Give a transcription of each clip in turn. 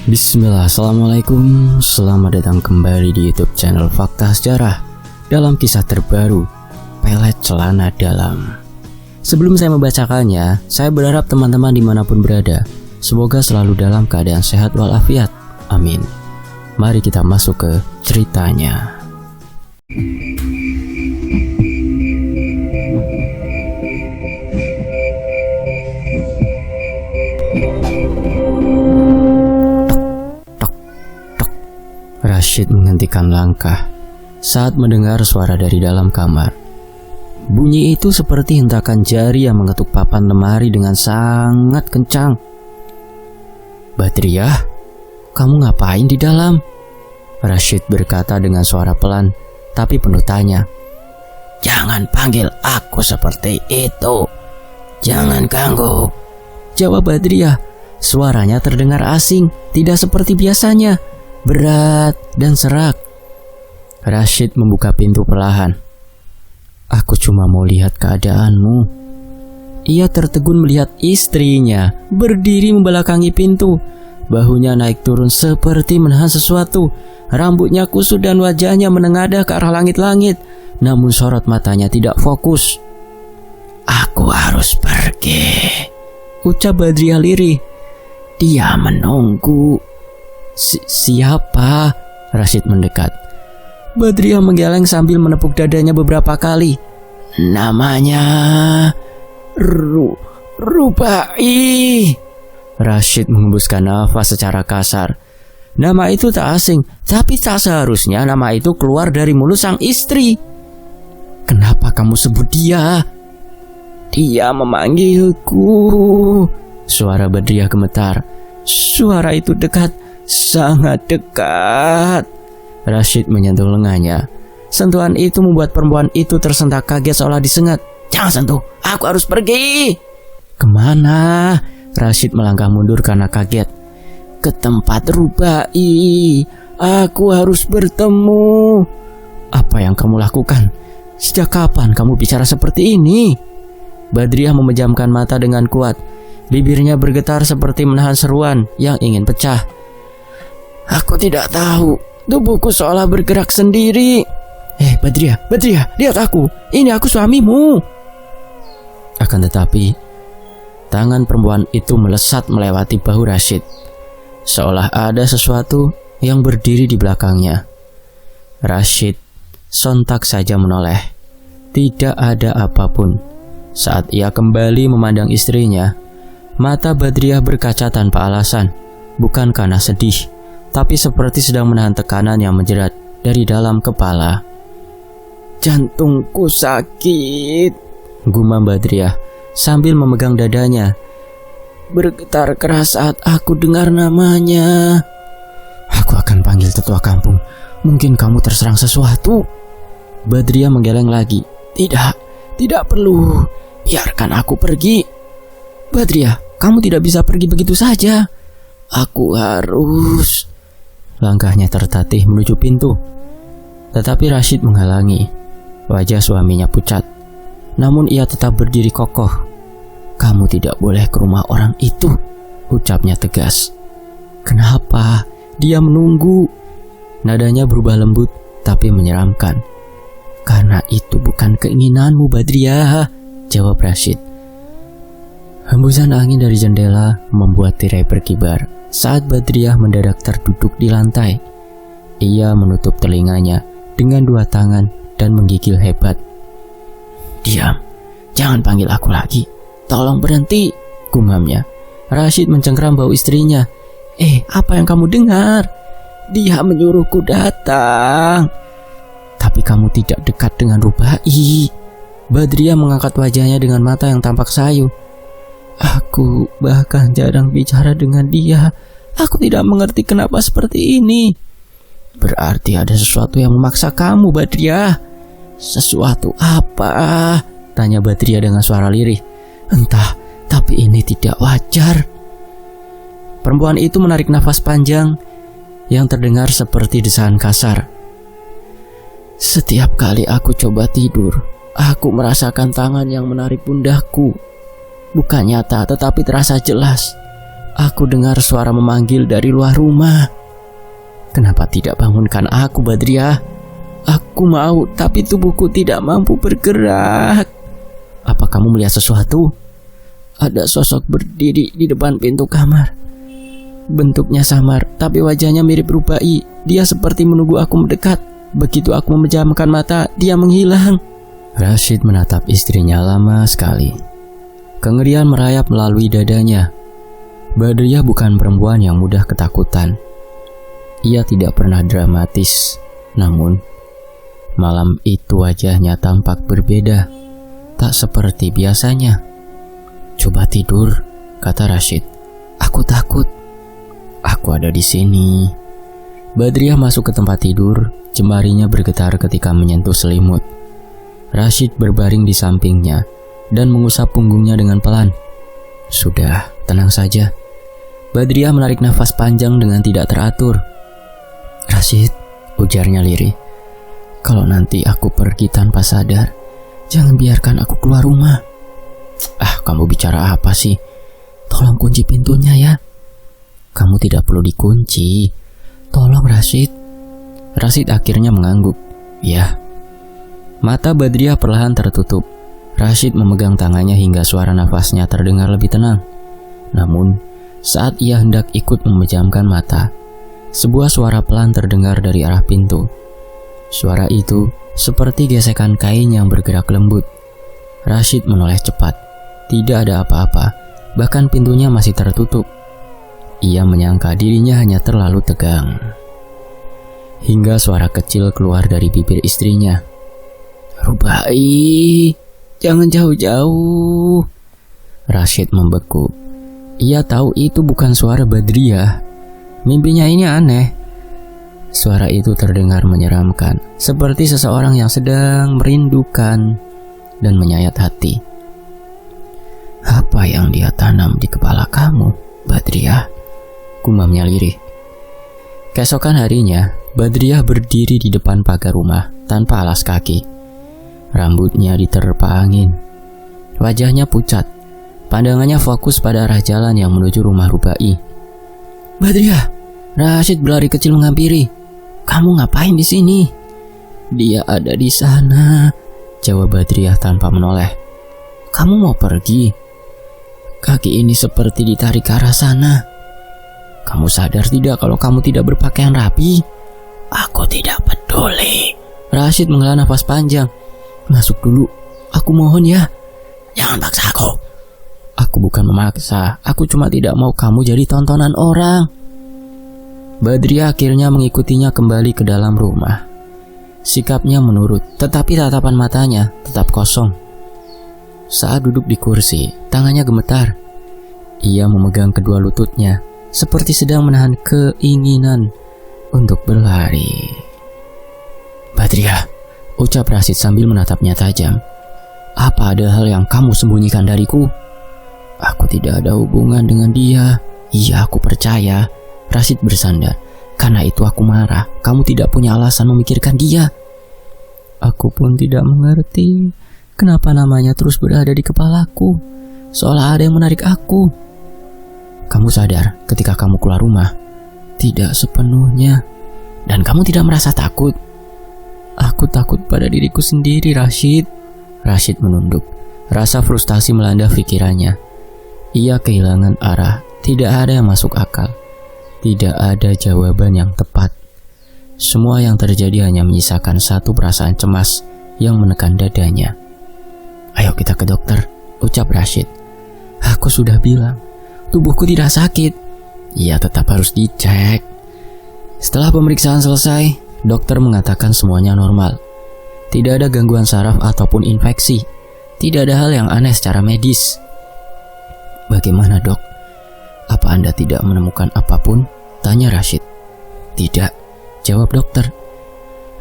Bismillah, Assalamualaikum. Selamat datang kembali di YouTube channel Fakta Sejarah dalam kisah terbaru Pelet Celana Dalam. Sebelum saya membacakannya, saya berharap teman-teman dimanapun berada, semoga selalu dalam keadaan sehat walafiat. Amin. Mari kita masuk ke ceritanya. Rashid menghentikan langkah saat mendengar suara dari dalam kamar. Bunyi itu seperti hentakan jari yang mengetuk papan lemari dengan sangat kencang. "Badriah, kamu ngapain di dalam?" Rashid berkata dengan suara pelan tapi penuh tanya. "Jangan panggil aku seperti itu. Jangan ganggu," jawab Badriah. Suaranya terdengar asing, tidak seperti biasanya, berat dan serak. Rashid membuka pintu perlahan. "Aku cuma mau lihat keadaanmu." Ia tertegun melihat istrinya berdiri membelakangi pintu. Bahunya naik turun seperti menahan sesuatu. Rambutnya kusut dan wajahnya menengadah ke arah langit-langit. Namun sorot matanya tidak fokus. "Aku harus pergi," ucap Badriah lirih. "Dia menunggu." Siapa?" Rashid mendekat. Badriah menggeleng sambil menepuk dadanya beberapa kali. "Namanya Rubai." Rashid mengembuskan nafas secara kasar. Nama itu tak asing, tapi tak seharusnya nama itu keluar dari mulut sang istri. "Kenapa kamu sebut dia?" "Dia memanggilku." Suara Badriah gemetar. Suara itu dekat, sangat dekat. Rashid menyentuh lengannya. Sentuhan itu membuat perempuan itu tersentak kaget seolah disengat. "Jangan sentuh, aku harus pergi." "Kemana?" Rashid melangkah mundur karena kaget. "Ke tempat Rubai. Aku harus bertemu." "Apa yang kamu lakukan? Sejak kapan kamu bicara seperti ini?" Badriah memejamkan mata dengan kuat. Bibirnya bergetar seperti menahan seruan yang ingin pecah. "Aku tidak tahu. Tubuhku seolah bergerak sendiri." Badriah, lihat aku. Ini aku suamimu." Akan tetapi, tangan perempuan itu melesat melewati bahu Rashid, seolah ada sesuatu yang berdiri di belakangnya. Rashid sontak saja menoleh. Tidak ada apapun. Saat ia kembali memandang istrinya, mata Badriah berkaca tanpa alasan, bukan karena sedih, tapi seperti sedang menahan tekanan yang menjerat dari dalam kepala. "Jantungku sakit," gumam Badriah sambil memegang dadanya. "Bergetar keras saat aku dengar namanya." "Aku akan panggil tetua kampung. Mungkin kamu terserang sesuatu." Badriah menggeleng lagi. Tidak perlu. Biarkan aku pergi." "Badriah, kamu tidak bisa pergi begitu saja." "Aku harus." Langkahnya tertatih menuju pintu, tetapi Rashid menghalangi. Wajah suaminya pucat, namun ia tetap berdiri kokoh. "Kamu tidak boleh ke rumah orang itu," ucapnya tegas. "Kenapa?" Dia menunggu. Nadanya berubah lembut tapi menyeramkan. "Karena itu bukan keinginanmu, Badriah," jawab Rashid. Hembusan angin dari jendela membuat tirai berkibar saat Badriah mendadak terduduk di lantai. Ia menutup telinganya dengan dua tangan dan menggigil hebat. "Diam, jangan panggil aku lagi. Tolong berhenti," gumamnya. Rashid mencengkram bau istrinya. Apa yang kamu dengar?" "Dia menyuruhku datang." "Tapi kamu tidak dekat dengan Rubai." Badriah mengangkat wajahnya dengan mata yang tampak sayu. "Aku bahkan jarang bicara dengan dia. Aku tidak mengerti kenapa seperti ini." "Berarti ada sesuatu yang memaksa kamu, Badriah." "Sesuatu apa?" tanya Badriah dengan suara lirih. "Entah, tapi ini tidak wajar." Perempuan itu menarik nafas panjang yang terdengar seperti desahan kasar. "Setiap kali aku coba tidur, aku merasakan tangan yang menarik pundakku. Bukan nyata tetapi terasa jelas. Aku dengar suara memanggil dari luar rumah. Kenapa tidak bangunkan aku, Badriah? Aku mau, tapi tubuhku tidak mampu bergerak. Apa kamu melihat sesuatu? Ada sosok berdiri di depan pintu kamar. Bentuknya samar, tapi wajahnya mirip Rubai. Dia seperti menunggu aku mendekat. Begitu aku memejamkan mata, dia menghilang. Rashid menatap istrinya lama sekali. Kengerian merayap melalui dadanya. Badriah bukan perempuan yang mudah ketakutan. Ia tidak pernah dramatis. Namun, malam itu wajahnya tampak berbeda. Tak seperti biasanya. Coba tidur, kata Rashid. Aku takut. Aku ada di sini. Badriah masuk ke tempat tidur. Jemarinya bergetar ketika menyentuh selimut. Rashid berbaring di sampingnya dan mengusap punggungnya dengan pelan. Sudah, tenang saja. Badriah menarik nafas panjang dengan tidak teratur. Rashid, ujarnya lirih. Kalau nanti aku pergi tanpa sadar, jangan biarkan aku keluar rumah. Kamu bicara apa sih? Tolong kunci pintunya ya. Kamu tidak perlu dikunci. Tolong Rashid. Rashid akhirnya mengangguk. Ya. Mata Badriah perlahan tertutup. Rashid memegang tangannya hingga suara nafasnya terdengar lebih tenang. Namun, saat ia hendak ikut memejamkan mata, sebuah suara pelan terdengar dari arah pintu. Suara itu seperti gesekan kain yang bergerak lembut. Rashid menoleh cepat. Tidak ada apa-apa, bahkan pintunya masih tertutup. Ia menyangka dirinya hanya terlalu tegang. Hingga suara kecil keluar dari bibir istrinya. Rubai, jangan jauh-jauh. Rashid membeku. Ia tahu itu bukan suara Badriah. Mimpinya ini aneh. Suara itu terdengar menyeramkan, seperti seseorang yang sedang merindukan dan menyayat hati. Apa yang dia tanam di kepala kamu, Badriah? Gumamnya lirih. Keesokan harinya, Badriah berdiri di depan pagar rumah tanpa alas kaki. Rambutnya diterpa angin. Wajahnya pucat. Pandangannya fokus pada arah jalan yang menuju rumah Rubai. Badriah, Rashid berlari kecil menghampiri. Kamu ngapain di sini? Dia ada di sana, jawab Badriah tanpa menoleh. Kamu mau pergi? Kaki ini seperti ditarik ke arah sana. Kamu sadar tidak kalau kamu tidak berpakaian rapi? Aku tidak peduli. Rashid menghela nafas panjang. Masuk dulu, aku mohon ya. Jangan paksa aku. Aku bukan memaksa, aku cuma tidak mau kamu jadi tontonan orang. Badriah akhirnya mengikutinya kembali ke dalam rumah. Sikapnya menurut, tetapi tatapan matanya tetap kosong. Saat duduk di kursi, tangannya gemetar. Ia memegang kedua lututnya, seperti sedang menahan keinginan untuk berlari. Badriah, ucap Rashid sambil menatapnya tajam. Apa ada hal yang kamu sembunyikan dariku? Aku tidak ada hubungan dengan dia. Iya, aku percaya. Rashid bersandar. Karena itu aku marah. Kamu tidak punya alasan memikirkan dia. Aku pun tidak mengerti kenapa namanya terus berada di kepalaku, seolah ada yang menarik aku. Kamu sadar ketika kamu keluar rumah? Tidak sepenuhnya. Dan kamu tidak merasa takut? Aku takut pada diriku sendiri, Rashid. Rashid menunduk. Rasa frustasi melanda pikirannya. Ia kehilangan arah. Tidak ada yang masuk akal. Tidak ada jawaban yang tepat. Semua yang terjadi hanya menyisakan satu perasaan cemas yang menekan dadanya. Ayo kita ke dokter, ucap Rashid. Aku sudah bilang, tubuhku tidak sakit. Ia tetap harus dicek. Setelah pemeriksaan selesai, dokter mengatakan semuanya normal. Tidak ada gangguan saraf ataupun infeksi. Tidak ada hal yang aneh secara medis. Bagaimana, Dok? Apa Anda tidak menemukan apapun? Tanya Rashid. Tidak, jawab dokter.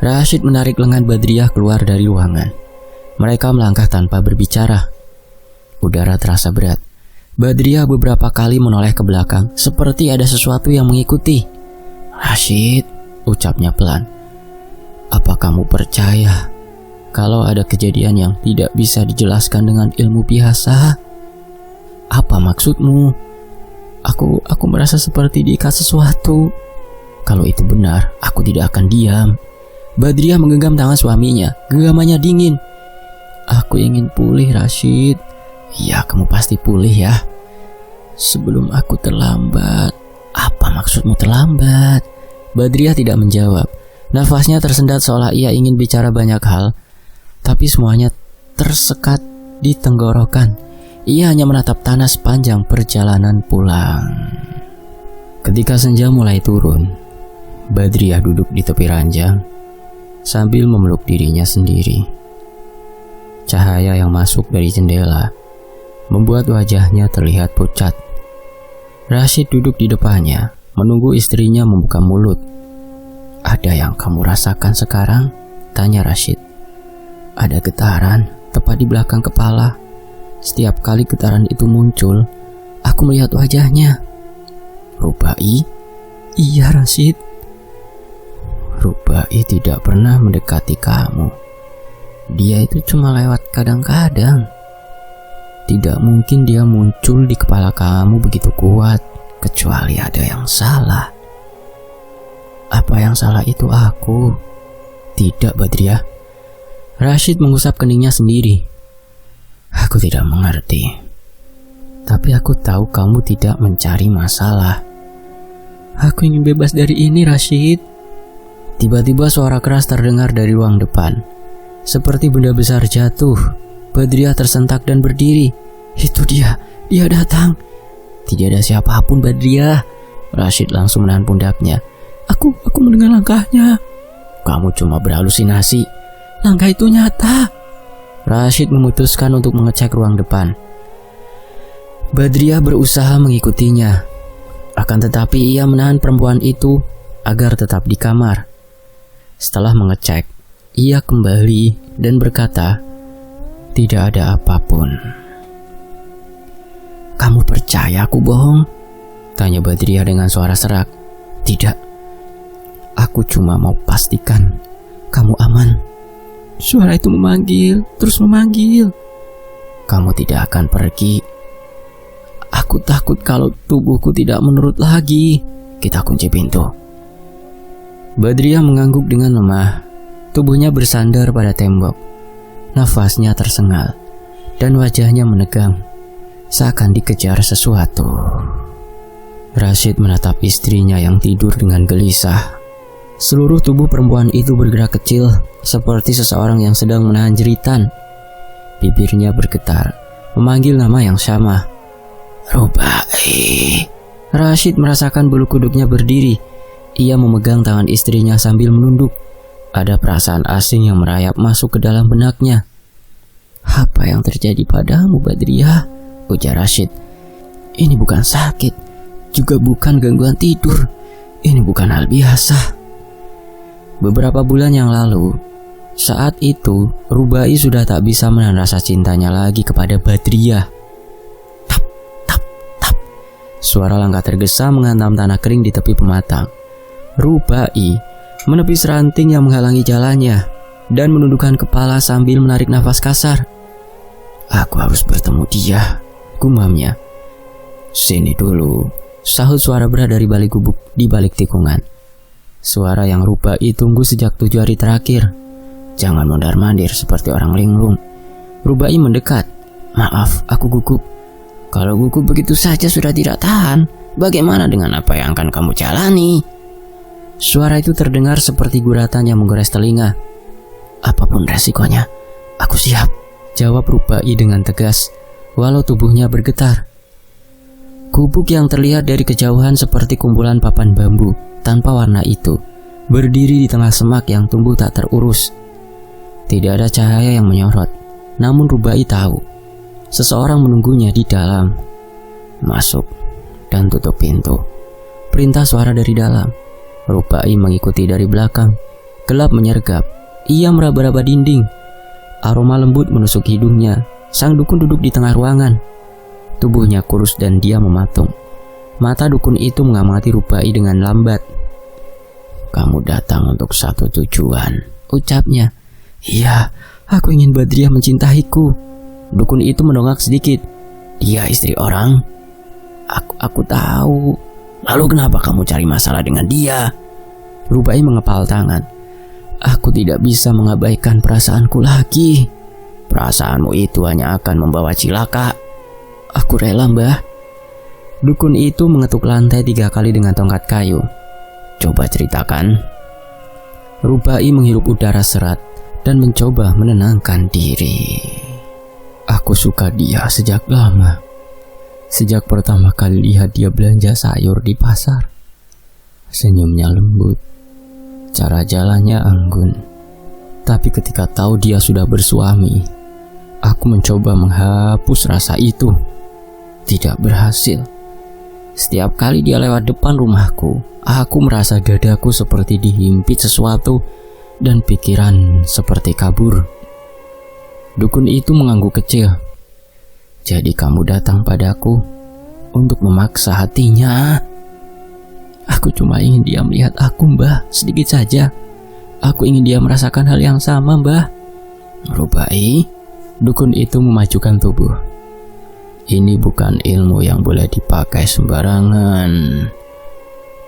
Rashid menarik lengan Badriah keluar dari ruangan. Mereka melangkah tanpa berbicara. Udara terasa berat. Badriah beberapa kali menoleh ke belakang, seperti ada sesuatu yang mengikuti. Rashid, ucapnya pelan. Apa kamu percaya kalau ada kejadian yang tidak bisa dijelaskan dengan ilmu biasa? Apa maksudmu? Aku merasa seperti diikat sesuatu. Kalau itu benar, aku tidak akan diam. Badriah menggenggam tangan suaminya. Genggamannya dingin. Aku ingin pulih, Rashid. Iya, kamu pasti pulih ya. Sebelum aku terlambat. Apa maksudmu terlambat? Badriah tidak menjawab. Nafasnya tersendat seolah ia ingin bicara banyak hal, tapi semuanya tersekat di tenggorokan. Ia hanya menatap tanah sepanjang perjalanan pulang. Ketika senja mulai turun, Badriah duduk di tepi ranjang sambil memeluk dirinya sendiri. Cahaya yang masuk dari jendela membuat wajahnya terlihat pucat. Rashid duduk di depannya, menunggu istrinya membuka mulut. "Ada yang kamu rasakan sekarang?" tanya Rashid. Ada getaran tepat di belakang kepala. Setiap kali getaran itu muncul, aku melihat wajahnya. Rubai? Iya, Rashid. Rubai tidak pernah mendekati kamu. Dia itu cuma lewat kadang-kadang. Tidak mungkin dia muncul di kepala kamu begitu kuat, kecuali ada yang salah. Apa yang salah itu aku? Tidak, Badriah. Rashid mengusap keningnya sendiri. Aku tidak mengerti. Tapi aku tahu kamu tidak mencari masalah. Aku ingin bebas dari ini, Rashid. Tiba-tiba suara keras terdengar dari ruang depan. Seperti benda besar jatuh. Badriah tersentak dan berdiri. Itu dia datang. Tidak ada siapapun, Badriah. Rashid langsung menahan pundaknya. Aku mendengar langkahnya. Kamu cuma berhalusinasi. Langkah itu nyata. Rashid memutuskan untuk mengecek ruang depan. Badriah berusaha mengikutinya. Akan tetapi ia menahan perempuan itu agar tetap di kamar. Setelah mengecek, ia kembali dan berkata, "Tidak ada apapun." "Kamu percaya aku bohong?" tanya Badriah dengan suara serak. "Tidak. Aku cuma mau pastikan kamu aman." Suara itu memanggil, terus memanggil. "Kamu tidak akan pergi. Aku takut kalau tubuhku tidak menurut lagi. Kita kunci pintu." Badriah mengangguk dengan lemah. Tubuhnya bersandar pada tembok. Nafasnya tersengal dan wajahnya menegang, seakan dikejar sesuatu. Rashid menatap istrinya yang tidur dengan gelisah. Seluruh tubuh perempuan itu bergerak kecil, seperti seseorang yang sedang menahan jeritan. Bibirnya bergetar, memanggil nama yang sama. "Rubai." Rashid merasakan bulu kuduknya berdiri. Ia memegang tangan istrinya sambil menunduk. Ada perasaan asing yang merayap masuk ke dalam benaknya. "Apa yang terjadi padamu, Badriah?" ujar Rashid. "Ini bukan sakit, juga bukan gangguan tidur. Ini bukan hal biasa." Beberapa bulan yang lalu, saat itu Rubai sudah tak bisa menahan rasa cintanya lagi kepada Badriah. Tap, tap, tap. Suara langkah tergesa menghantam tanah kering di tepi pematang. Rubai menepis ranting yang menghalangi jalannya dan menundukkan kepala sambil menarik nafas kasar. "Aku harus bertemu dia," gumamnya. "Sini dulu," sahut suara berat dari balik gubuk di balik tikungan. Suara yang Rubai tunggu sejak 7 hari terakhir. "Jangan mondar-mandir seperti orang linglung." Rubai mendekat. "Maaf, aku gugup." "Kalau gugup begitu saja sudah tidak tahan, bagaimana dengan apa yang akan kamu jalani?" Suara itu terdengar seperti guratan yang menggores telinga. "Apapun resikonya, aku siap," jawab Rubai dengan tegas, walau tubuhnya bergetar. Gubuk yang terlihat dari kejauhan seperti kumpulan papan bambu tanpa warna itu berdiri di tengah semak yang tumbuh tak terurus. Tidak ada cahaya yang menyorot, namun Rubai tahu seseorang menunggunya di dalam. "Masuk dan tutup pintu," perintah suara dari dalam. Rubai mengikuti dari belakang. Gelap menyergap. Ia meraba-raba dinding. Aroma lembut menusuk hidungnya. Sang dukun duduk di tengah ruangan. Tubuhnya kurus dan dia mematung. Mata dukun itu mengamati Rubai dengan lambat. "Kamu datang untuk satu tujuan," ucapnya. "Iya, aku ingin Badriah mencintaiku." Dukun itu mendongak sedikit. "Dia istri orang?" Aku tahu. Lalu kenapa kamu cari masalah dengan dia? Rubai mengepal tangan. Aku tidak bisa mengabaikan perasaanku lagi. Perasaanmu itu hanya akan membawa cilaka. Aku rela, Mbah. Dukun itu mengetuk lantai 3 kali dengan tongkat kayu. Coba ceritakan. Rubai menghirup udara serat dan mencoba menenangkan diri. Aku suka dia sejak lama. Sejak pertama kali lihat dia belanja sayur di pasar. Senyumnya lembut, cara jalannya anggun. Tapi ketika tahu dia sudah bersuami, aku mencoba menghapus rasa itu. Tidak berhasil. Setiap kali dia lewat depan rumahku, aku merasa dadaku seperti dihimpit sesuatu dan pikiran seperti kabur. Dukun itu mengangguk kecil. Jadi kamu datang padaku untuk memaksa hatinya. Aku cuma ingin dia melihat aku, Mbah, sedikit saja. Aku ingin dia merasakan hal yang sama, Mbah. Rubai, dukun itu memajukan tubuh. Ini bukan ilmu yang boleh dipakai sembarangan.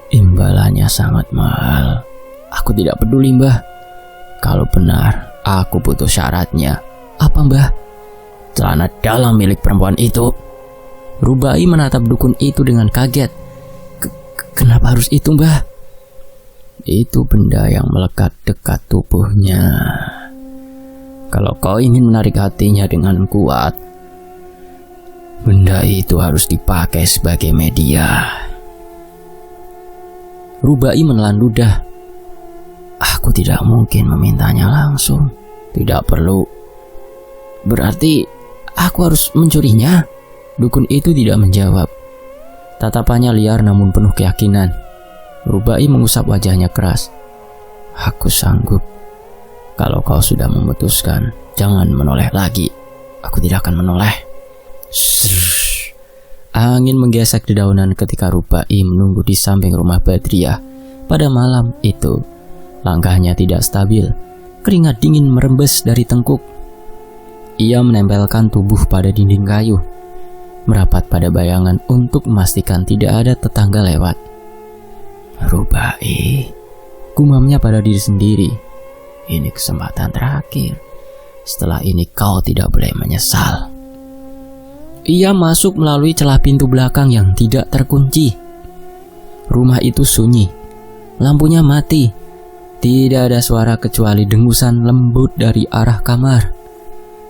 Imbalannya sangat mahal. Aku tidak peduli, Mbah. Kalau benar, aku butuh syaratnya. Apa, Mbah? Celana dalam milik perempuan itu. Rubai menatap dukun itu dengan kaget. Kenapa harus itu, Mbah? Itu benda yang melekat dekat tubuhnya. Kalau kau ingin menarik hatinya dengan kuat, benda itu harus dipakai sebagai media. Rubai menelan ludah. Aku tidak mungkin memintanya langsung. Tidak perlu. Berarti aku harus mencurinya? Dukun itu tidak menjawab. Tatapannya liar namun penuh keyakinan. Rubai mengusap wajahnya keras. Aku sanggup. Kalau kau sudah memutuskan, jangan menoleh lagi. Aku tidak akan menoleh. Shhh. Angin menggesek dedaunan ketika Rubai menunggu di samping rumah Badriah. Pada malam itu, langkahnya tidak stabil. Keringat dingin merembes dari tengkuk. Ia menempelkan tubuh pada dinding kayu, merapat pada bayangan untuk memastikan tidak ada tetangga lewat. Rubai, gumamnya pada diri sendiri. Ini kesempatan terakhir. Setelah ini kau tidak boleh menyesal. Ia masuk melalui celah pintu belakang yang tidak terkunci. Rumah itu sunyi. Lampunya mati. Tidak ada suara kecuali dengusan lembut dari arah kamar.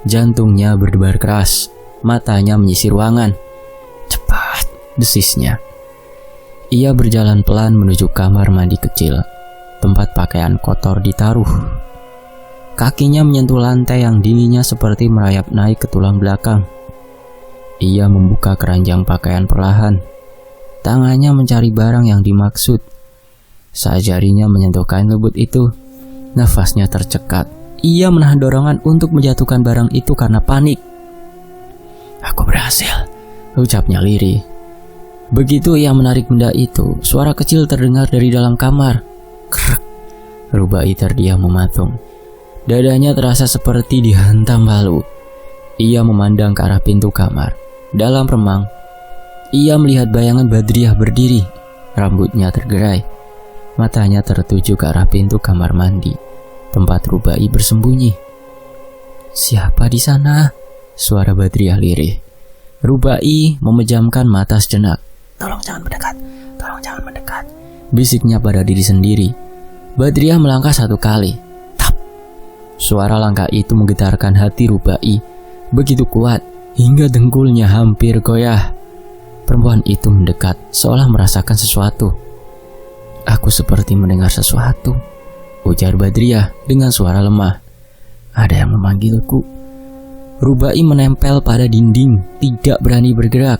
Jantungnya berdebar keras. Matanya menyisir ruangan. Cepat, desisnya. Ia berjalan pelan menuju kamar mandi kecil. Tempat pakaian kotor ditaruh. Kakinya menyentuh lantai yang dinginnya seperti merayap naik ke tulang belakang. Ia membuka keranjang pakaian perlahan. Tangannya mencari barang yang dimaksud. Saat jarinya menyentuh kain lembut itu, nafasnya tercekat. Ia menahan dorongan untuk menjatuhkan barang itu karena panik. Aku berhasil, ucapnya lirih. Begitu ia menarik benda itu, suara kecil terdengar dari dalam kamar. Krek. Rubai terdiam mematung. Dadanya terasa seperti dihantam palu. Ia memandang ke arah pintu kamar. Dalam remang, ia melihat bayangan Badriah berdiri. Rambutnya tergerai. Matanya tertuju ke arah pintu kamar mandi, tempat Rubai bersembunyi. Siapa di sana? Suara Badriah lirih. Rubai memejamkan mata sejenak. Tolong jangan mendekat, tolong jangan mendekat, bisiknya pada diri sendiri. Badriah melangkah 1 kali. Tap. Suara langkah itu menggetarkan hati Rubai. Begitu kuat hingga dengkulnya hampir goyah. Perempuan itu mendekat seolah merasakan sesuatu. Aku seperti mendengar sesuatu, ujar Badriah dengan suara lemah. Ada yang memanggilku. Rubai menempel pada dinding, tidak berani bergerak.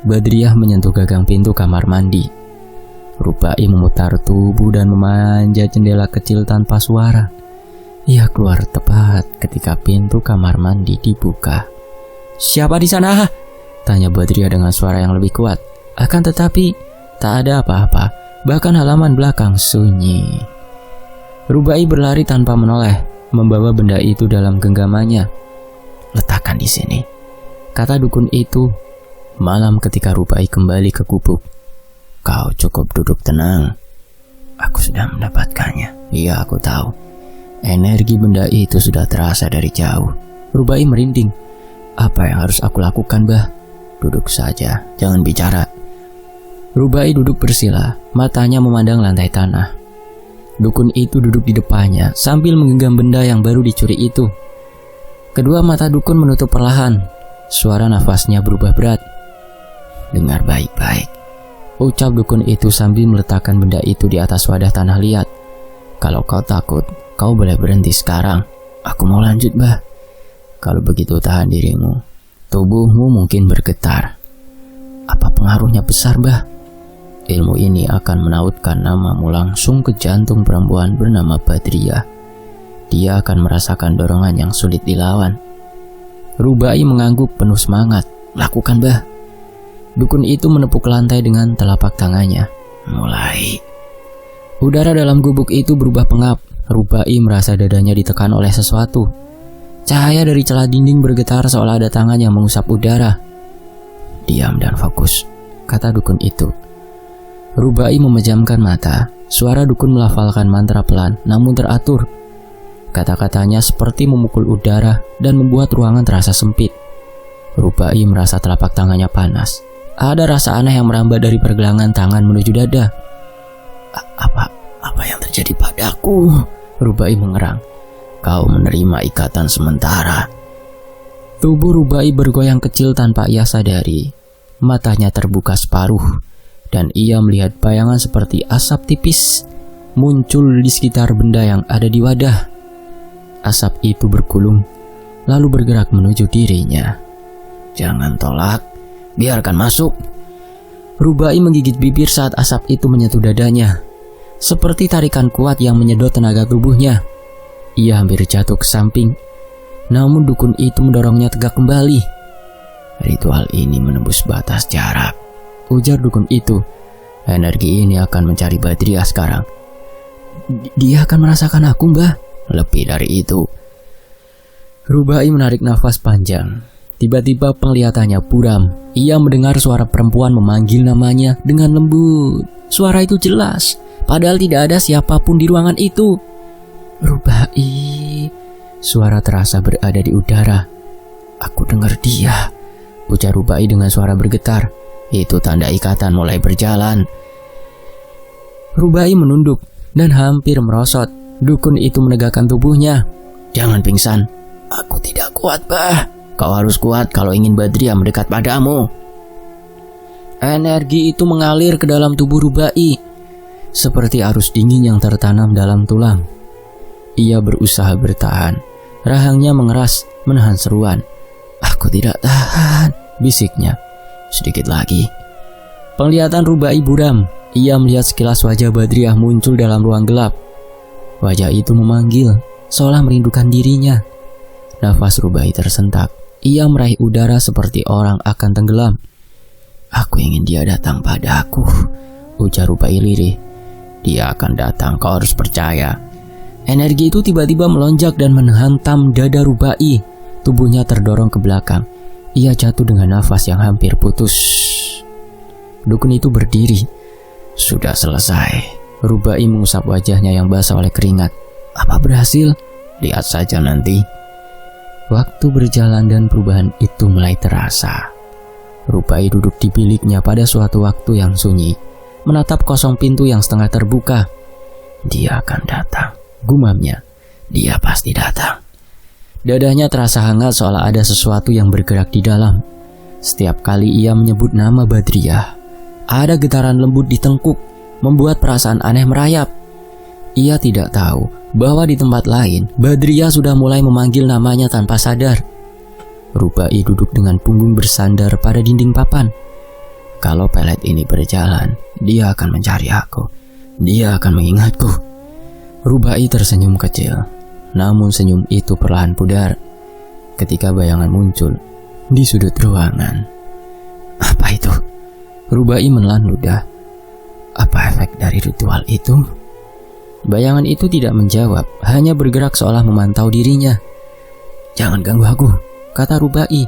Badriah menyentuh gagang pintu kamar mandi. Rubai memutar tubuh dan memanjat jendela kecil tanpa suara. Ia keluar tepat ketika pintu kamar mandi dibuka. Siapa di sana? Tanya Badriah dengan suara yang lebih kuat. Akan tetapi, tak ada apa-apa. Bahkan halaman belakang sunyi. Rubai berlari tanpa menoleh, membawa benda itu dalam genggamannya. Letakkan di sini, kata dukun itu. Malam ketika Rubai kembali ke gubuk. Kau cukup duduk tenang. Aku sudah mendapatkannya. Iya, aku tahu. Energi benda itu sudah terasa dari jauh. Rubai merinding. Apa yang harus aku lakukan, Bah? Duduk saja, jangan bicara. Rubai duduk bersila, matanya memandang lantai tanah. Dukun itu duduk di depannya sambil menggenggam benda yang baru dicuri itu. Kedua mata dukun menutup perlahan. Suara nafasnya berubah berat. Dengar baik-baik, ucap dukun itu sambil meletakkan benda itu di atas wadah tanah liat. Kalau kau takut, kau boleh berhenti sekarang. Aku mau lanjut, Bah. Kalau begitu tahan dirimu. Tubuhmu mungkin bergetar. Apa pengaruhnya besar, Bah? Ilmu ini akan menautkan namamu langsung ke jantung perempuan bernama Badriah. Dia akan merasakan dorongan yang sulit dilawan. Rubai mengangguk penuh semangat. Lakukan, Bah. Dukun itu menepuk lantai dengan telapak tangannya. Mulai. Udara dalam gubuk itu berubah pengap. Rubai merasa dadanya ditekan oleh sesuatu. Cahaya dari celah dinding bergetar seolah ada tangan yang mengusap udara. Diam dan fokus, kata dukun itu. Rubai memejamkan mata. Suara dukun melafalkan mantra pelan namun teratur. Kata-katanya seperti memukul udara dan membuat ruangan terasa sempit. Rubai merasa telapak tangannya panas. Ada rasa aneh yang merambat dari pergelangan tangan menuju dada. Apa yang terjadi padaku? Rubai mengerang. Kau menerima ikatan sementara. Tubuh Rubai bergoyang kecil tanpa ia sadari. Matanya terbuka separuh dan ia melihat bayangan seperti asap tipis muncul di sekitar benda yang ada di wadah. Asap itu bergulung lalu bergerak menuju dirinya. Jangan tolak, biarkan masuk. Rubai menggigit bibir saat asap itu menyentuh dadanya. Seperti tarikan kuat yang menyedot tenaga tubuhnya. Ia hampir jatuh ke samping. Namun dukun itu mendorongnya tegak kembali. Ritual ini menembus batas jarak, ujar dukun itu. Energi ini akan mencari Badriah sekarang. Dia akan merasakan aku, Mbah. Lebih dari itu. Rubai menarik nafas panjang. Tiba-tiba penglihatannya buram. Ia mendengar suara perempuan memanggil namanya dengan lembut. Suara itu jelas, padahal tidak ada siapapun di ruangan itu. Rubai. Suara terasa berada di udara. Aku dengar dia, ujar Rubai dengan suara bergetar. Itu tanda ikatan mulai berjalan. Rubai menunduk dan hampir merosot. Dukun itu menegakkan tubuhnya. Jangan pingsan. Aku tidak kuat, Bah. Kau harus kuat kalau ingin Badriah mendekat padamu. Energi itu mengalir ke dalam tubuh Rubai, seperti arus dingin yang tertanam dalam tulang. Ia berusaha bertahan. Rahangnya mengeras, menahan seruan. Aku tidak tahan, bisiknya. Sedikit lagi. Penglihatan Rubai buram. Ia melihat sekilas wajah Badriah muncul dalam ruang gelap. Wajah itu memanggil, seolah merindukan dirinya. Nafas Rubai tersentak. Ia meraih udara seperti orang akan tenggelam. Aku ingin dia datang padaku, ujar Rubai lirih. Dia akan datang, kau harus percaya. Energi itu tiba-tiba melonjak dan menghantam dada Rubai. Tubuhnya terdorong ke belakang. Ia jatuh dengan nafas yang hampir putus. Dukun itu berdiri. Sudah selesai. Rubai mengusap wajahnya yang basah oleh keringat. Apa berhasil? Lihat saja nanti. Waktu berjalan dan perubahan itu mulai terasa. Rubai duduk di biliknya pada suatu waktu yang sunyi, menatap kosong pintu yang setengah terbuka. Dia akan datang, gumamnya. Dia pasti datang. Dadanya terasa hangat seolah ada sesuatu yang bergerak di dalam. Setiap kali ia menyebut nama Badriah, ada getaran lembut di tengkuk, membuat perasaan aneh merayap. Ia tidak tahu bahwa di tempat lain, Badriah sudah mulai memanggil namanya tanpa sadar. Rubai duduk dengan punggung bersandar pada dinding papan. Kalau pelet ini berjalan, dia akan mencari aku. Dia akan mengingatku. Rubai tersenyum kecil, namun senyum itu perlahan pudar ketika bayangan muncul di sudut ruangan. Apa itu? Rubai menelan ludah. Apa efek dari ritual itu? Bayangan itu tidak menjawab, hanya bergerak seolah memantau dirinya. Jangan ganggu aku, kata Rubai.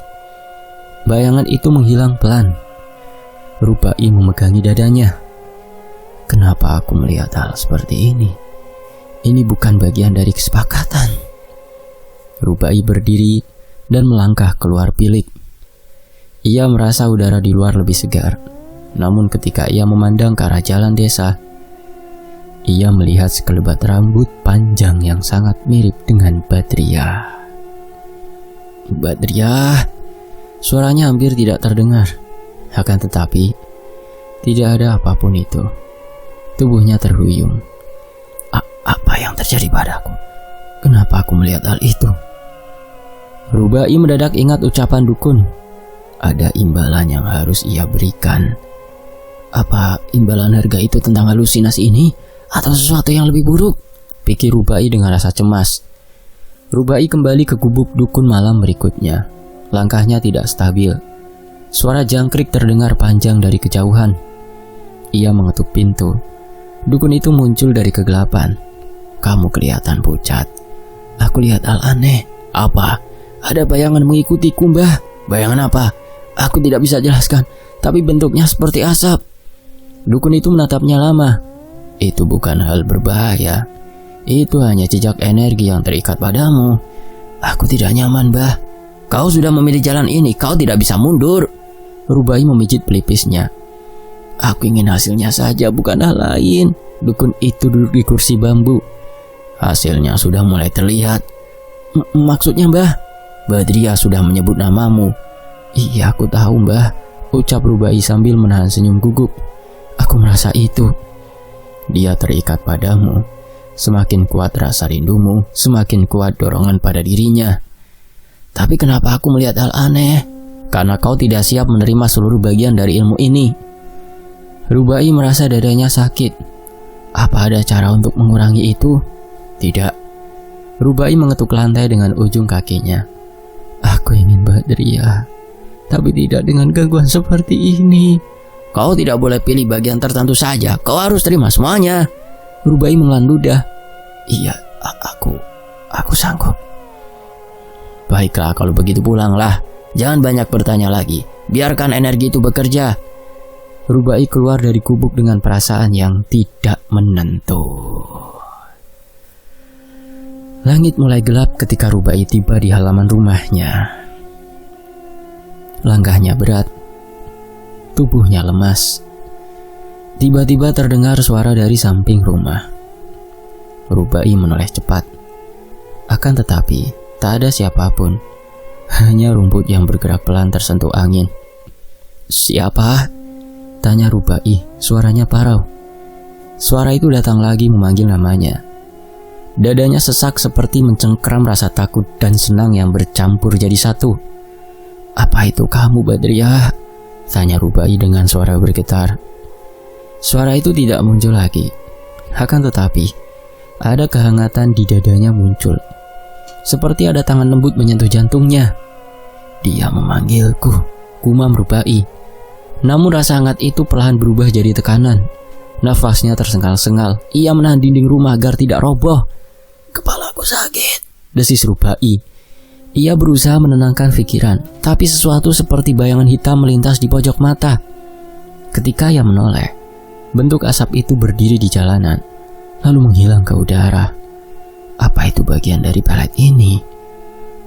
bayangan itu menghilang pelan. Rubai memegangi dadanya. Kenapa aku melihat hal seperti ini? Ini bukan bagian dari kesepakatan. Rubai berdiri dan melangkah keluar bilik. Ia merasa udara di luar lebih segar. Namun ketika ia memandang ke arah jalan desa, ia melihat sekelebat rambut panjang yang sangat mirip dengan Badriah. Badriah, suaranya hampir tidak terdengar. Akan tetapi, tidak ada apapun itu. Tubuhnya terhuyung. Apa yang terjadi padaku? Kenapa aku melihat hal itu? Rubai mendadak ingat ucapan dukun. Ada imbalan yang harus ia berikan. Apa imbalan harga itu tentang halusinasi ini? Atau sesuatu yang lebih buruk? Pikir Rubai dengan rasa cemas. Rubai kembali ke gubuk dukun malam berikutnya. Langkahnya tidak stabil. Suara jangkrik terdengar panjang dari kejauhan. Ia mengetuk pintu. Dukun itu muncul dari kegelapan. Kamu kelihatan pucat. Aku lihat hal aneh. Apa? Ada bayangan mengikutiku, Mbah. Bayangan apa? Aku tidak bisa jelaskan, tapi bentuknya seperti asap. Dukun itu menatapnya lama. Itu bukan hal berbahaya. Itu hanya jejak energi yang terikat padamu. Aku tidak nyaman, Mbah. Kau sudah memilih jalan ini, kau tidak bisa mundur. Rubai memijit pelipisnya. Aku ingin hasilnya saja, bukan hal lain. Dukun itu duduk di kursi bambu. Hasilnya sudah mulai terlihat. Maksudnya, Mbah? Badriah sudah menyebut namamu. Iya, aku tahu, Mbah. Ucap Rubai sambil menahan senyum gugup. Aku merasa itu. Dia terikat padamu. Semakin kuat rasa rindumu, semakin kuat dorongan pada dirinya. Tapi kenapa aku melihat hal aneh? Karena kau tidak siap menerima seluruh bagian dari ilmu ini. Rubai merasa dadanya sakit. Apa ada cara untuk mengurangi itu? Tidak. Rubai mengetuk lantai dengan ujung kakinya. Aku ingin Badriah, tapi tidak dengan gangguan seperti ini. Kau tidak boleh pilih bagian tertentu saja. Kau harus terima semuanya. Rubai mengelan ludah. Iya, aku sanggup. Baiklah, kalau begitu pulanglah. Jangan banyak bertanya lagi. Biarkan energi itu bekerja. Rubai keluar dari gubuk dengan perasaan yang tidak menentu. Langit mulai gelap ketika Rubai tiba di halaman rumahnya. Langkahnya berat. Tubuhnya lemas. Tiba-tiba terdengar suara dari samping rumah. Rubai menoleh cepat. Akan tetapi, tak ada siapapun. Hanya rumput yang bergerak pelan tersentuh angin. Siapa? Tanya Rubai, suaranya parau. Suara itu datang lagi memanggil namanya. Dadanya sesak seperti mencengkeram rasa takut dan senang yang bercampur jadi satu. Apa itu kamu, Badriah? Tanya Rubai dengan suara bergetar. Suara itu tidak muncul lagi. Akan tetapi, ada kehangatan di dadanya muncul. Seperti ada tangan lembut menyentuh jantungnya. Dia memanggilku, gumam Rubai. Namun rasa hangat itu perlahan berubah jadi tekanan. Nafasnya tersengal-sengal. Ia menahan dinding rumah agar tidak roboh. Kepalaku sakit, desis Rubai. Ia berusaha menenangkan pikiran, tapi sesuatu seperti bayangan hitam melintas di pojok mata. Ketika ia menoleh, bentuk asap itu berdiri di jalanan, lalu menghilang ke udara. Apa itu bagian dari pelet ini?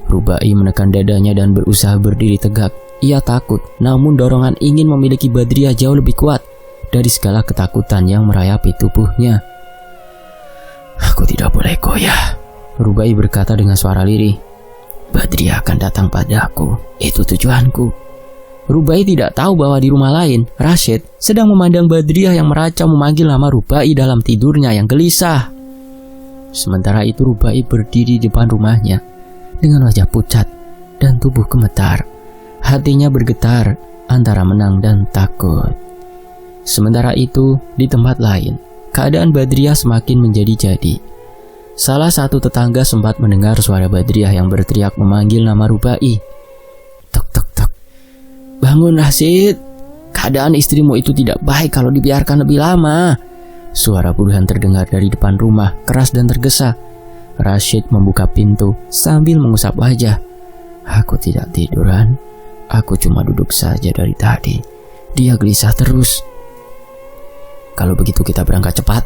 Rubai menekan dadanya dan berusaha berdiri tegak. Ia takut, namun dorongan ingin memiliki Badriah jauh lebih kuat dari segala ketakutan yang merayapi tubuhnya. Aku tidak boleh goyah, Rubai berkata dengan suara lirih. Badriah akan datang padaku, itu tujuanku. Rubai tidak tahu bahwa di rumah lain, Rashid sedang memandang Badriah yang meracau memanggil nama Rubai dalam tidurnya yang gelisah. Sementara itu Rubai berdiri di depan rumahnya dengan wajah pucat dan tubuh gemetar. Hatinya bergetar antara menang dan takut. Sementara itu, di tempat lain, keadaan Badriah semakin menjadi-jadi. Salah satu tetangga sempat mendengar suara Badriah yang berteriak memanggil nama Rubai. Tok tok tok. Bangun Rashid. Keadaan istrimu itu tidak baik kalau dibiarkan lebih lama. Suara Burhan terdengar dari depan rumah, keras dan tergesa. Rashid membuka pintu sambil mengusap wajah. Aku tidak tiduran. Aku cuma duduk saja dari tadi. Dia gelisah terus. Kalau begitu kita berangkat cepat.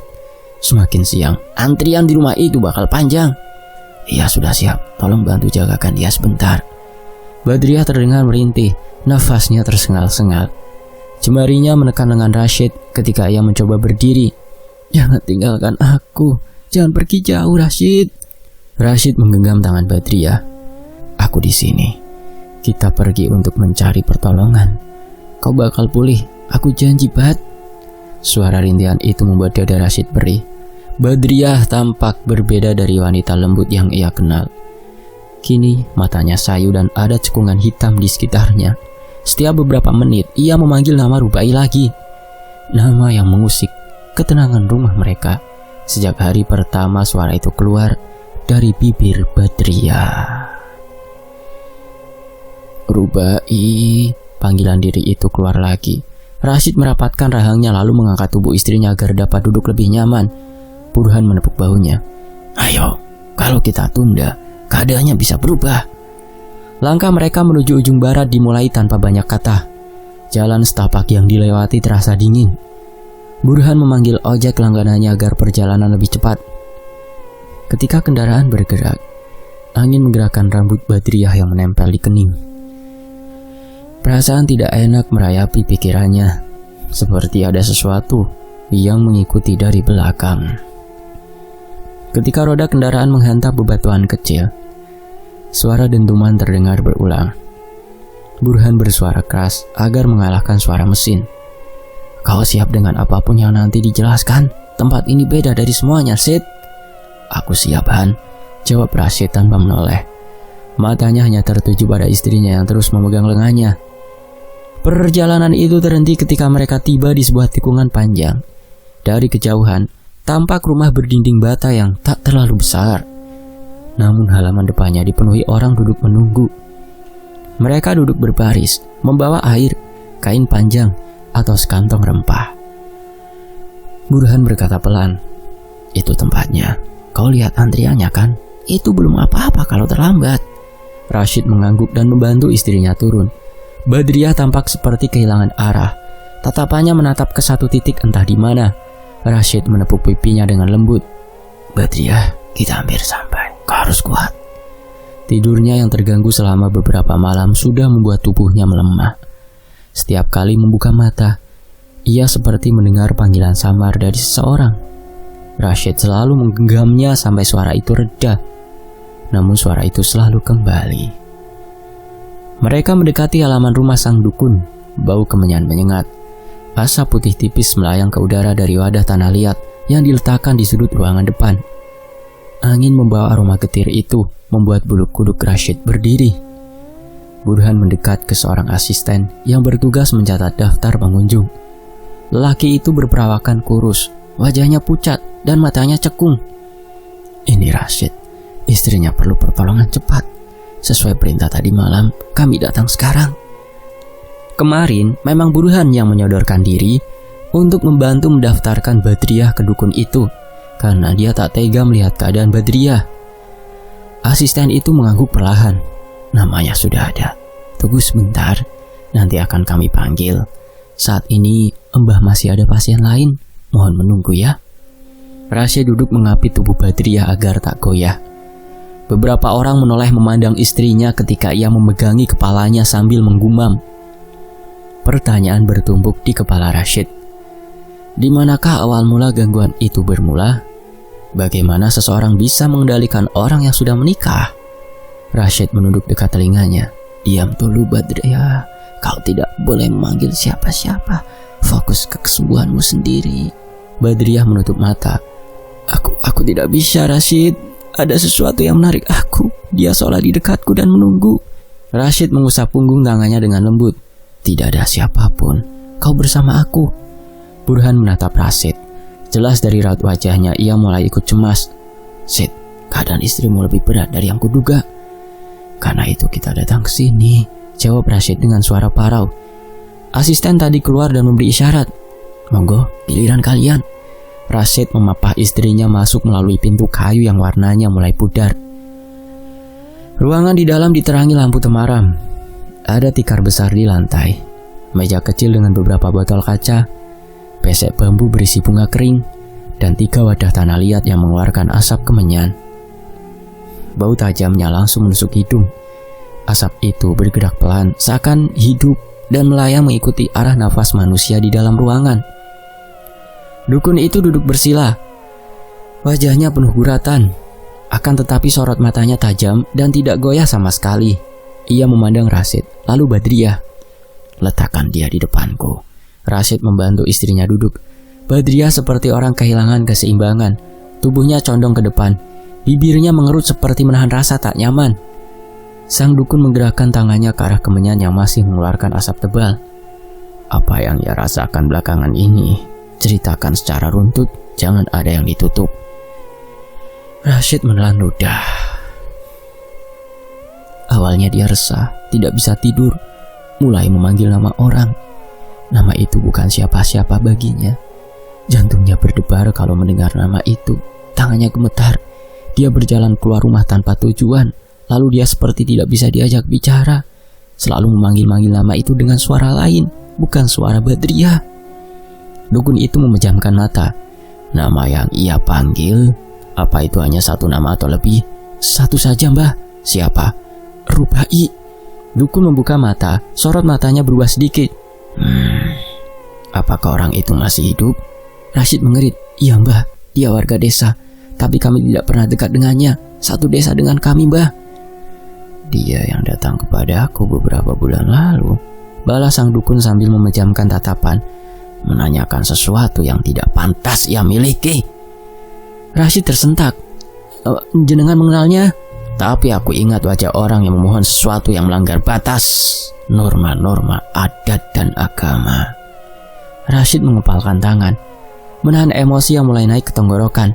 Semakin siang, antrian di rumah itu bakal panjang. Iya sudah siap, tolong bantu jagakan dia sebentar. Badriah terdengar merintih, nafasnya tersengal-sengal. Jemarinya menekan lengan Rashid ketika ia mencoba berdiri. Jangan tinggalkan aku, jangan pergi jauh Rashid. Rashid menggenggam tangan Badriah. Aku di sini. Kita pergi untuk mencari pertolongan. Kau bakal pulih, aku janji Bad. Suara rintihan itu membuat dada Rashid perih. Badriah tampak berbeda dari wanita lembut yang ia kenal. Kini matanya sayu dan ada cekungan hitam di sekitarnya. Setiap beberapa menit ia memanggil nama Rubai lagi. Nama yang mengusik ketenangan rumah mereka. Sejak hari pertama suara itu keluar dari bibir Badriah. Rubai, panggilan diri itu keluar lagi. Rashid merapatkan rahangnya lalu mengangkat tubuh istrinya agar dapat duduk lebih nyaman. Burhan menepuk bahunya. Ayo, kalau kita tunda, keadaannya bisa berubah. Langkah mereka menuju ujung barat dimulai tanpa banyak kata. Jalan setapak yang dilewati terasa dingin. Burhan memanggil ojek langganannya agar perjalanan lebih cepat. Ketika kendaraan bergerak, angin menggerakkan rambut Badriah yang menempel di kening. Perasaan tidak enak merayapi pikirannya, seperti ada sesuatu yang mengikuti dari belakang. Ketika roda kendaraan menghantam bebatuan kecil, suara dentuman terdengar berulang. Burhan bersuara keras agar mengalahkan suara mesin. Kau siap dengan apapun yang nanti dijelaskan? Tempat ini beda dari semuanya, Sid. Aku siap, Han, jawab Rashid tanpa menoleh. Matanya hanya tertuju pada istrinya yang terus memegang lengannya. Perjalanan itu terhenti ketika mereka tiba di sebuah tikungan panjang. Dari kejauhan, tampak rumah berdinding bata yang tak terlalu besar. Namun halaman depannya dipenuhi orang duduk menunggu. Mereka duduk berbaris, membawa air, kain panjang, atau sekantong rempah. Burhan berkata pelan, itu tempatnya. Kau lihat antriannya kan? Itu belum apa-apa kalau terlambat. Rashid mengangguk dan membantu istrinya turun. Badriah tampak seperti kehilangan arah. Tatapannya menatap ke satu titik entah di mana. Rashid menepuk pipinya dengan lembut. Badriah, kita hampir sampai. Kau harus kuat. Tidurnya yang terganggu selama beberapa malam sudah membuat tubuhnya melemah. Setiap kali membuka mata, ia seperti mendengar panggilan samar dari seseorang. Rashid selalu menggenggamnya sampai suara itu reda. Namun suara itu selalu kembali. Mereka mendekati halaman rumah sang dukun. Bau kemenyan menyengat. Asap putih tipis melayang ke udara dari wadah tanah liat yang diletakkan di sudut ruangan depan. Angin membawa aroma getir itu membuat bulu kuduk Rashid berdiri. Burhan mendekat ke seorang asisten yang bertugas mencatat daftar pengunjung. Lelaki itu berperawakan kurus, wajahnya pucat dan matanya cekung. Ini Rashid, istrinya perlu pertolongan cepat. Sesuai perintah tadi malam, kami datang sekarang. Kemarin memang Burhan yang menyodorkan diri untuk membantu mendaftarkan Badriah ke dukun itu, karena dia tak tega melihat keadaan Badriah. Asisten itu mengangguk perlahan. Namanya sudah ada. Tunggu sebentar, nanti akan kami panggil. Saat ini Mbah masih ada pasien lain, mohon menunggu ya. Rashid duduk mengapit tubuh Badriah agar tak goyah. Beberapa orang menoleh memandang istrinya ketika ia memegangi kepalanya sambil menggumam. Pertanyaan bertumpuk di kepala Rashid. Di manakah awal mula gangguan itu bermula? Bagaimana seseorang bisa mengendalikan orang yang sudah menikah? Rashid menunduk dekat telinganya. Diam dulu Badriah, kau tidak boleh memanggil siapa-siapa. Fokus ke kesembuhanmu sendiri. Badriah menutup mata. Aku tidak bisa, Rashid. Ada sesuatu yang menarik aku. Dia seolah di dekatku dan menunggu. Rashid mengusap punggung tangannya dengan lembut. Tidak ada siapapun. Kau bersama aku. Burhan menatap Rashid. Jelas dari raut wajahnya ia mulai ikut cemas. Sid, keadaan istrimu lebih berat dari yang kuduga. Karena itu kita datang ke sini, jawab Rashid dengan suara parau. Asisten tadi keluar dan memberi isyarat. Monggo, giliran kalian. Rashid memapah istrinya masuk melalui pintu kayu yang warnanya mulai pudar. Ruangan di dalam diterangi lampu temaram. Ada tikar besar di lantai, meja kecil dengan beberapa botol kaca, pesek bambu berisi bunga kering, dan 3 wadah tanah liat yang mengeluarkan asap kemenyan. Bau tajamnya langsung menusuk hidung. Asap itu bergerak pelan, seakan hidup dan melayang mengikuti arah nafas manusia di dalam ruangan. Dukun itu duduk bersila. Wajahnya penuh guratan, akan tetapi sorot matanya tajam dan tidak goyah sama sekali. Ia memandang Rashid, lalu Badriah. Letakkan dia di depanku. Rashid membantu istrinya duduk. Badriah seperti orang kehilangan keseimbangan. Tubuhnya condong ke depan. Bibirnya mengerut seperti menahan rasa tak nyaman. Sang dukun menggerakkan tangannya ke arah kemenyan yang masih mengeluarkan asap tebal. Apa yang ia rasakan belakangan ini, ceritakan secara runtut, jangan ada yang ditutup. Rashid menelan ludah. Awalnya dia resah, tidak bisa tidur, mulai memanggil nama orang. Nama itu bukan siapa-siapa baginya. Jantungnya berdebar kalau mendengar nama itu. Tangannya gemetar. Dia berjalan keluar rumah tanpa tujuan. Lalu dia seperti tidak bisa diajak bicara. Selalu memanggil-manggil nama itu dengan suara lain, bukan suara Badriah. Dukun itu memejamkan mata. Nama yang ia panggil, apa itu hanya satu nama atau lebih? Satu saja, Mbah. Siapa? Rubai. Dukun membuka mata, sorot matanya berubah sedikit. Apakah orang itu masih hidup? Rashid mengerit. Iya, Mbah, dia warga desa, tapi kami tidak pernah dekat dengannya. Satu desa dengan kami, Mbah. Dia yang datang kepada aku beberapa bulan lalu, balas sang dukun sambil memejamkan tatapan, menanyakan sesuatu yang tidak pantas ia miliki. Rashid tersentak. Jenengan mengenalnya? Tapi aku ingat wajah orang yang memohon sesuatu yang melanggar batas, norma-norma adat dan agama. Rashid mengepalkan tangan, menahan emosi yang mulai naik ke tenggorokan.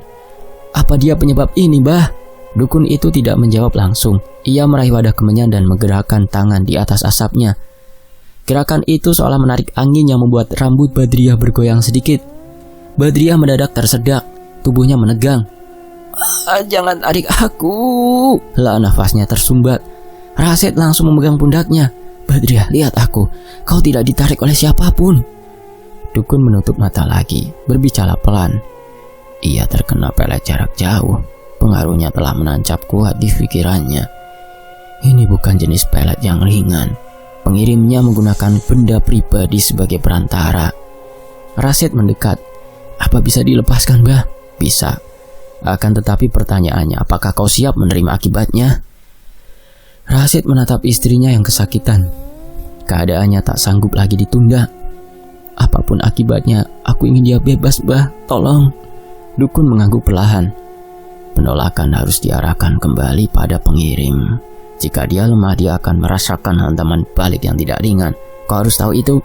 Apa dia penyebab ini, Mbah? Dukun itu tidak menjawab langsung. Ia meraih wadah kemenyan dan menggerakkan tangan di atas asapnya. Gerakan itu seolah menarik angin yang membuat rambut Badriah bergoyang sedikit. Badriah mendadak tersedak, tubuhnya menegang. Jangan tarik aku. Lah nafasnya tersumbat. Rashid langsung memegang pundaknya. Badriah, lihat aku. Kau tidak ditarik oleh siapapun. Dukun menutup mata lagi, berbicara pelan. Ia terkena pelet jarak jauh. Pengaruhnya telah menancap kuat di pikirannya. Ini bukan jenis pelet yang ringan. Pengirimnya menggunakan benda pribadi sebagai perantara. Rashid mendekat. Apa bisa dilepaskan, Mbah? Bisa. Akan tetapi pertanyaannya, apakah kau siap menerima akibatnya? Rashid menatap istrinya yang kesakitan. Keadaannya tak sanggup lagi ditunda. Apapun akibatnya, aku ingin dia bebas, Mbah. Tolong. Dukun mengangguk perlahan. Penolakan harus diarahkan kembali pada pengirim. Jika dia lemah, dia akan merasakan hantaman balik yang tidak ringan. Kau harus tahu itu.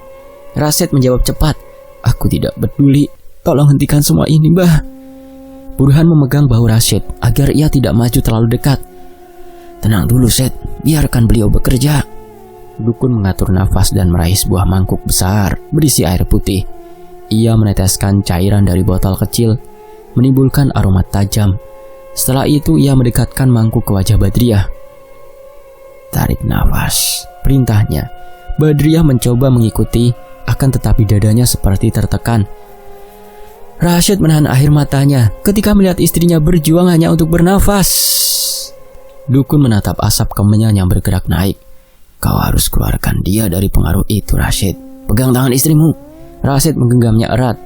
Rashid menjawab cepat. Aku tidak peduli. Tolong hentikan semua ini, Mbah. Burhan memegang bahu Rashid agar ia tidak maju terlalu dekat. Tenang dulu, Seth. Biarkan beliau bekerja. Dukun mengatur nafas dan meraih sebuah mangkuk besar berisi air putih. Ia meneteskan cairan dari botol kecil, menimbulkan aroma tajam. Setelah itu ia mendekatkan mangkuk ke wajah Badriah. Tarik nafas, perintahnya. Badriah mencoba mengikuti, akan tetapi dadanya seperti tertekan. Rashid menahan air matanya ketika melihat istrinya berjuang hanya untuk bernafas. Dukun menatap asap kemenyan yang bergerak naik. Kau harus keluarkan dia dari pengaruh itu, Rashid. Pegang tangan istrimu. Rashid menggenggamnya erat.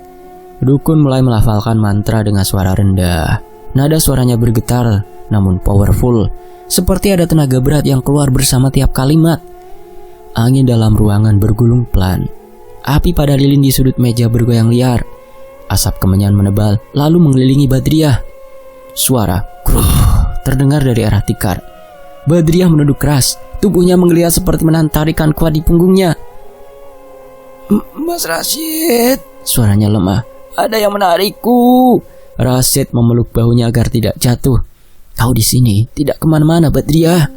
Dukun mulai melafalkan mantra dengan suara rendah. Nada suaranya bergetar, namun powerful. Seperti ada tenaga berat yang keluar bersama tiap kalimat. Angin dalam ruangan bergulung pelan. Api pada lilin di sudut meja bergoyang liar. Asap kemenyan menebal, lalu mengelilingi Badriah. Suara kruh terdengar dari arah tikar. Badriah menunduk keras. Tubuhnya menggeliat seperti menahan tarikan kuat di punggungnya. Mas Rashid, suaranya lemah. Ada yang menarikku. Rashid memeluk bahunya agar tidak jatuh. Kau di sini, tidak kemana-mana, Badriah.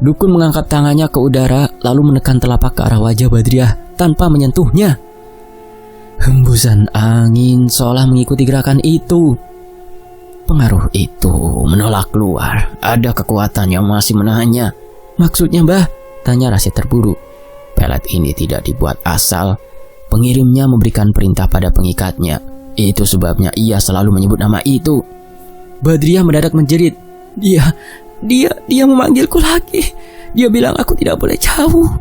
Dukun mengangkat tangannya ke udara, lalu menekan telapak ke arah wajah Badriah tanpa menyentuhnya. Hembusan angin seolah mengikuti gerakan itu. Pengaruh itu menolak keluar. Ada kekuatan yang masih menahannya. Maksudnya, Mbah? Tanya Rashid terburu. Pelet ini tidak dibuat asal. Pengirimnya memberikan perintah pada pengikatnya. Itu sebabnya ia selalu menyebut nama itu. Badriah mendadak menjerit. Dia memanggilku lagi. Dia bilang aku tidak boleh jauh.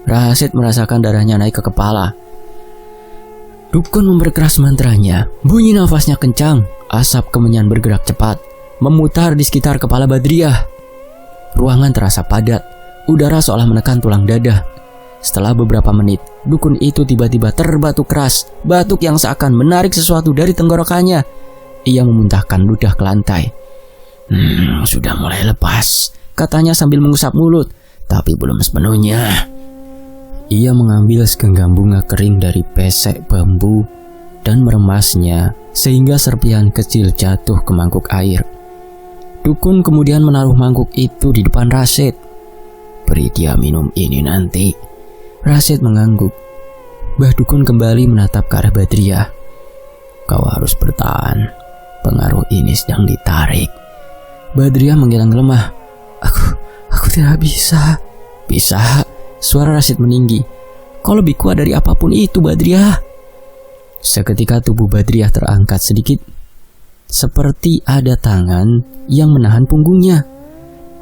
Rashid merasakan darahnya naik ke kepala. Dukun memperkeras mantranya. Bunyi nafasnya kencang. Asap kemenyan bergerak cepat, memutar di sekitar kepala Badriah. Ruangan terasa padat. Udara seolah menekan tulang dada. Setelah beberapa menit, dukun itu tiba-tiba terbatuk keras. Batuk yang seakan menarik sesuatu dari tenggorokannya. Ia memuntahkan ludah ke lantai. Sudah mulai lepas, katanya sambil mengusap mulut. Tapi belum sepenuhnya. Ia mengambil segenggam bunga kering dari pesek bambu dan meremasnya sehingga serpihan kecil jatuh ke mangkuk air. Dukun kemudian menaruh mangkuk itu di depan Rashid. Beri dia minum ini nanti. Rashid mengangguk. Mbah Dukun kembali menatap ke arah Badriah. Kau harus bertahan. Pengaruh ini sedang ditarik. Badriah menghilang lemah. Aku tidak bisa. Bisa. Suara Rashid meninggi. Kau lebih kuat dari apapun itu, Badriah. Seketika tubuh Badriah terangkat sedikit. Seperti ada tangan yang menahan punggungnya.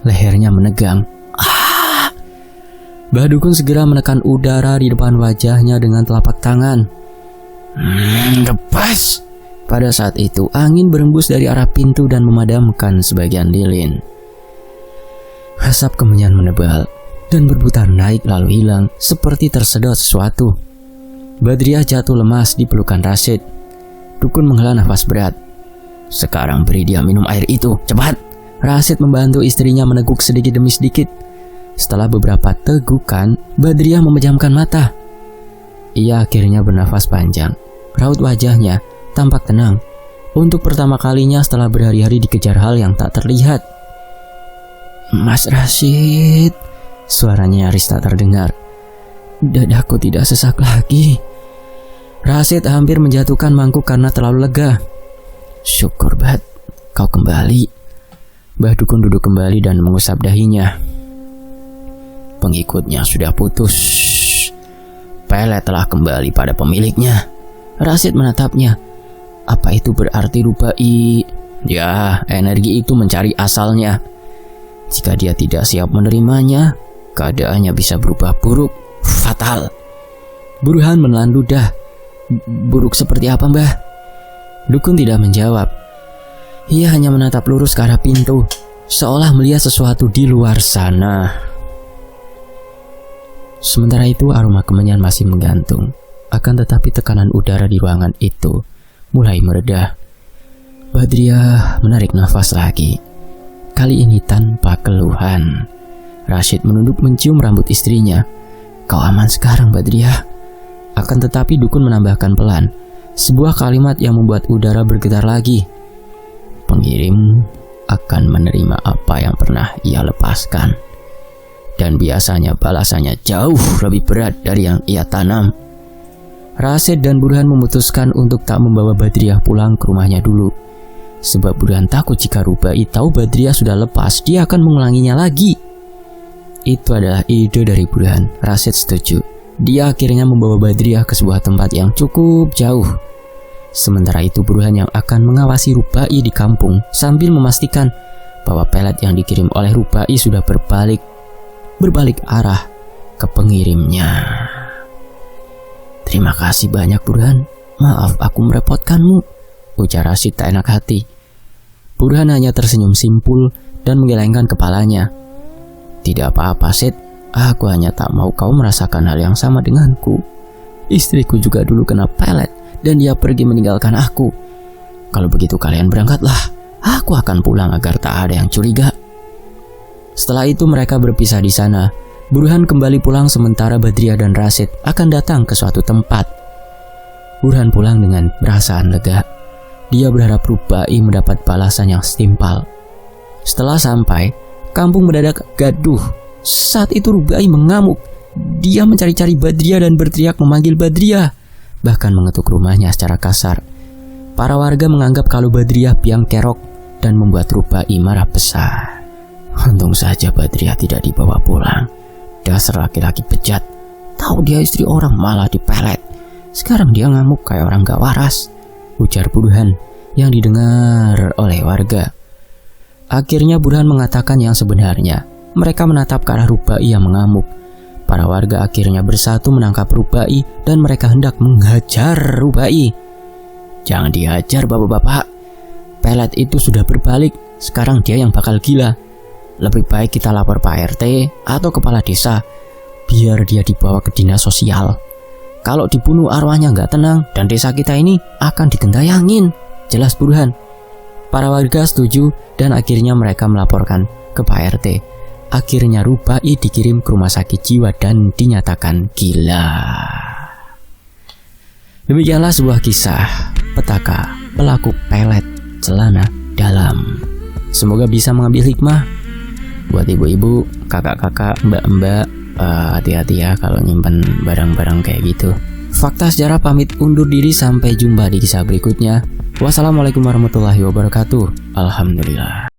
Lehernya menegang. Mbah Dukun segera menekan udara di depan wajahnya dengan telapak tangan. Lepas. Pada saat itu angin berembus dari arah pintu dan memadamkan sebagian lilin. Asap kemenyan menebal dan berputar naik lalu hilang seperti tersedot sesuatu. Badriah jatuh lemas di pelukan Rashid. Dukun menghela nafas berat. Sekarang beri dia minum air itu, cepat. Rashid membantu istrinya meneguk sedikit demi sedikit. Setelah beberapa tegukan, Badriah memejamkan mata. Ia akhirnya bernafas panjang. Raut wajahnya tampak tenang. Untuk pertama kalinya setelah berhari-hari dikejar hal yang tak terlihat. Mas Rashid, suaranya nyaris tak terdengar. Dadaku tidak sesak lagi. Rashid hampir menjatuhkan mangkuk karena terlalu lega. Syukur Bad, kau kembali. Mbah Dukun duduk kembali dan mengusap dahinya. Pengikutnya sudah putus. Pelet telah kembali pada pemiliknya. Rashid menatapnya. Apa itu berarti Rubai? Ya, energi itu mencari asalnya. Jika dia tidak siap menerimanya, keadaannya bisa berubah buruk, fatal. Burhan menelan ludah. Buruk seperti apa, Mbah? Dukun tidak menjawab. Ia hanya menatap lurus ke arah pintu, seolah melihat sesuatu di luar sana. Sementara itu aroma kemenyan masih menggantung. Akan tetapi tekanan udara di ruangan itu mulai meredah. Badriah menarik nafas lagi. Kali ini tanpa keluhan. Rashid menunduk mencium rambut istrinya. Kau aman sekarang, Badriah. Akan tetapi Dukun menambahkan pelan, sebuah kalimat yang membuat udara bergetar lagi. Pengirim akan menerima apa yang pernah ia lepaskan. Dan biasanya balasannya jauh lebih berat dari yang ia tanam. Rashid dan Burhan memutuskan untuk tak membawa Badriah pulang ke rumahnya dulu. Sebab Burhan takut jika Rubai tahu Badriah sudah lepas, dia akan mengulanginya lagi. Itu adalah ide dari Burhan. Rashid setuju. Dia akhirnya membawa Badriah ke sebuah tempat yang cukup jauh. Sementara itu Burhan yang akan mengawasi Rubai di kampung sambil memastikan bahwa pelet yang dikirim oleh Rubai sudah berbalik arah ke pengirimnya. Terima kasih banyak Burhan. Maaf aku merepotkanmu, ujar Rashid tak enak hati. Burhan hanya tersenyum simpul dan menggelengkan kepalanya. Tidak apa-apa Sid, aku hanya tak mau kau merasakan hal yang sama denganku. Istriku juga dulu kena pelet dan dia pergi meninggalkan aku. Kalau begitu kalian berangkatlah, aku akan pulang agar tak ada yang curiga. Setelah itu mereka berpisah di sana. Burhan kembali pulang sementara Badriah dan Rashid akan datang ke suatu tempat. Burhan pulang dengan perasaan lega. Dia berharap Rubai mendapat balasan yang setimpal. Setelah sampai, kampung mendadak gaduh. Saat itu Rubai mengamuk. Dia mencari-cari Badriah dan berteriak memanggil Badriah, bahkan mengetuk rumahnya secara kasar. Para warga menganggap kalau Badriah biang kerok dan membuat Rubai marah besar. Untung saja Badriah tidak dibawa pulang. Dasar laki-laki bejat. Tahu dia istri orang malah dipelet. Sekarang dia ngamuk kayak orang gak waras, ujar Burhan yang didengar oleh warga. Akhirnya Burhan mengatakan yang sebenarnya. Mereka menatap ke arah Rubai yang mengamuk. Para warga akhirnya bersatu menangkap Rubai dan mereka hendak menghajar Rubai. Jangan dihajar bapak-bapak. Pelet itu sudah berbalik. Sekarang dia yang bakal gila. Lebih baik kita lapor Pak RT atau kepala desa, biar dia dibawa ke dinas sosial. Kalau dibunuh arwahnya nggak tenang dan desa kita ini akan digentayangin, jelas Burhan. Para warga setuju dan akhirnya mereka melaporkan ke Pak RT. Akhirnya Rubai dikirim ke rumah sakit jiwa dan dinyatakan gila. Demikianlah sebuah kisah petaka pelaku pelet celana dalam. Semoga bisa mengambil hikmah buat ibu-ibu, kakak-kakak, mbak-mbak. Hati-hati ya kalau nyimpen barang-barang kayak gitu. Fakta Sejarah pamit undur diri, sampai jumpa di kisah berikutnya. Wassalamualaikum warahmatullahi wabarakatuh. Alhamdulillah.